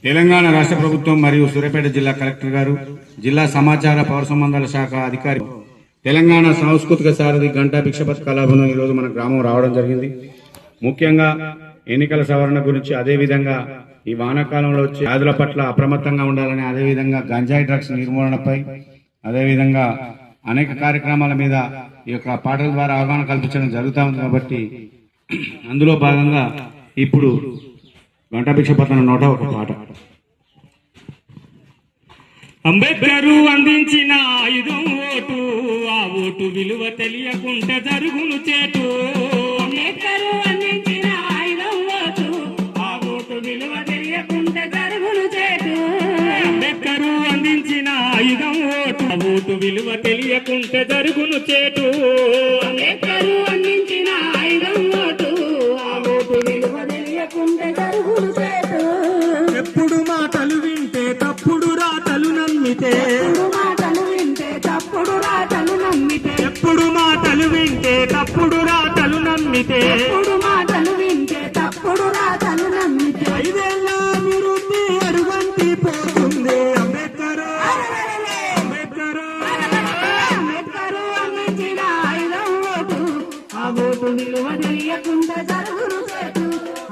తెలంగాణ రాష్ట్ర ప్రభుత్వం మరియు సూర్యాపేట జిల్లా కలెక్టర్ గారు, జిల్లా సమాచార పౌర సంబంధాల శాఖ అధికారి, తెలంగాణ సాంస్కృతిక సారథి గంటా భిక్షపతి కళాభవనం ఈరోజు మన గ్రామం రావడం జరిగింది. ముఖ్యంగా ఎన్నికల సవరణ గురించి, అదేవిధంగా ఈ వానాకాలంలో వచ్చే వ్యాధుల పట్ల అప్రమత్తంగా ఉండాలని, అదేవిధంగా గంజాయి డ్రగ్స్ నిర్మూలనపై, అదేవిధంగా అనేక కార్యక్రమాల మీద ఈ యొక్క పాటల ద్వారా అవగాహన కల్పించడం జరుగుతూ ఉంది. కాబట్టి అందులో భాగంగా ఇప్పుడు గంటా భిక్షపతి నోట ఒక పాట. అంబేద్కరు అందించిన ఆయుధం ఓటు, ఆ ఓటు విలువ తెలియకుండా జరుగును చేటు. అంబేద్కరు అందించిన ఆయుధం ఓటు, ఆ ఓటు విలువ తెలియకుండా జరుగును చేటు. అంబేద్కరు అందించిన ఆయుధం ఓటు, ఆ ఓటు విలువ తెలియకుండా జరుగును చేటు. అంబేద్కరు అందించిన ఆయుధం ఓటు, ఆ ఓటు విలువ తెలియకుండా జరుగును చేటు. ఎప్పుడు మాటలు వింటే తప్పుడు రాతలు నమ్మితే, ఎప్పుడు మాటలు వింటే తప్పుడు రాతలు నమ్మితే, ఎప్పుడు మాటలు వింటే తప్పుడు రాతలు నమ్మితే, ఎప్పుడు మాటలు వింటే తప్పుడు రాతలు నమ్మితే, 5 ఏళ్ల అభివృద్ధి అడుగంటి పోతుంది. అంబేద్కరు అంబేద్కరు అంబేద్కరు అందించిన ఆయుధం ఓటు, ఆ ఓటు విలువ తెలియకుండా జరుగును చేటు.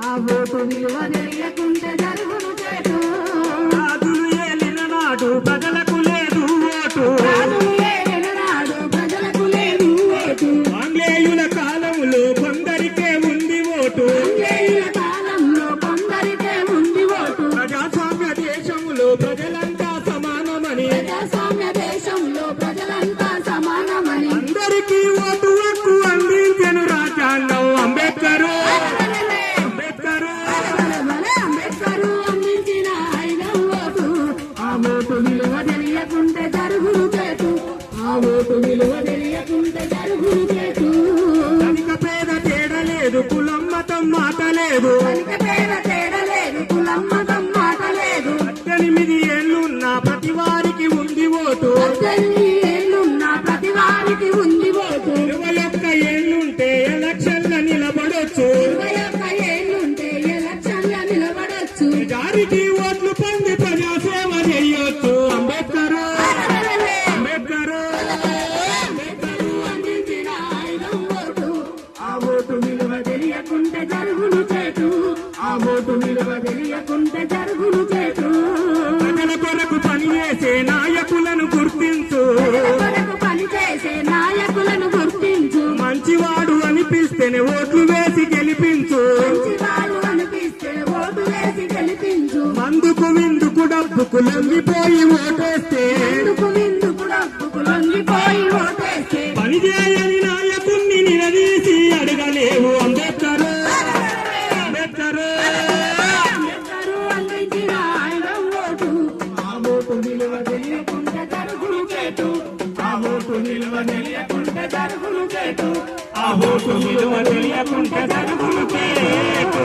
ఆ ఓటు విలువ తెలియకుండా జరుగును చేటు. రాజులు ఏలిన నాడు ప్రజలకు లేదు ఓటు, రాజులు ఏలిన నాడు ప్రజలకు లేదు ఓటు. ఆంగ్లేయుల కాలంలో కొందరికే ఉంది ఓటు. ఆంగ్లేయుల కాలంలో కొందరికే ఉంది ఓటు. ప్రజాస్వామ్య దేశంలో ప్రజలంతా సమానమని, ప్రజాస్వామ్య దేశంలో ప్రజలంతా సమానమని, అందరికీ ఓటు హక్కు అందించెను రాజ్యాంగం. అంబేద్కరు అంబేద్కరు అంబేద్కరు అందించిన ఆయుధం ఓటు, ఆ ఓటు విలువ తెలియకుంటే జరుగును చేటు. ఆ ఓటు విలువ తెలియకుంటే జరుగును చేటు. ధనిక పేద తేడలేదు, కులం మతం మాట లేదు. కనుక పేద తేడలేదు, కులం మతం మాట లేదు. 18 ఏళ్లున్న ప్రతి వారికి ఉంది ఓటు. 18 ఏళ్లున్న ప్రతి వారికి ఉంది ఓటు. 21 ఏళ్లుంటే ఎలక్షన్ల నిలబడొచ్చు. 21 ఏళ్లుంటే ఎలక్షన్ల నిలబడొచ్చు. మెజారిటీ ఓట్లు పొంది ప్రజాసేవ చేయొచ్చు. అంబేద్కరు అంబేద్కరు అంబేద్కరు అందించిన ఆయుధం ఓటు, ఆ ఓటు విలువ తెలియకుంటే జరుగును చేటు. ఆ ఓటు విలువ తెలియకుంటే జరుగును చేటు. ప్రజల కొరకు పనిచేసే నాయకులను గుర్తించు. కొరకు పనిచేసే నాయకులను గుర్తించు. మంచివాడు అనిపిస్తేనే ఓట్లు వేసి గెలిపించు. మంచివాళ్ళు అనిపిస్తే ఓటు వేసి గెలిపించు. మందుకు విందుకు డబ్బుకు లొంగిపోయి ఓటేస్తే, ఎందుకు విందుకు డబ్బుకు లొంగిపోయి ఓటేస్తే, పనిచేయని నాయకుణ్ణి నిలదీసి అడగలేవు. అంబేద్కరు అంబేద్కరు అంబేద్కరు అందించిన ఆయుధం ఓటు, ఆ ఓటు విలువ తెలియకుంటే జరుగును చేటు. ఆ ఓటు విలువ తెలియకుంటే జరుగును చేటు. ఆ ఓటు విలువ తెలియకుంటే జరుగును చేటు.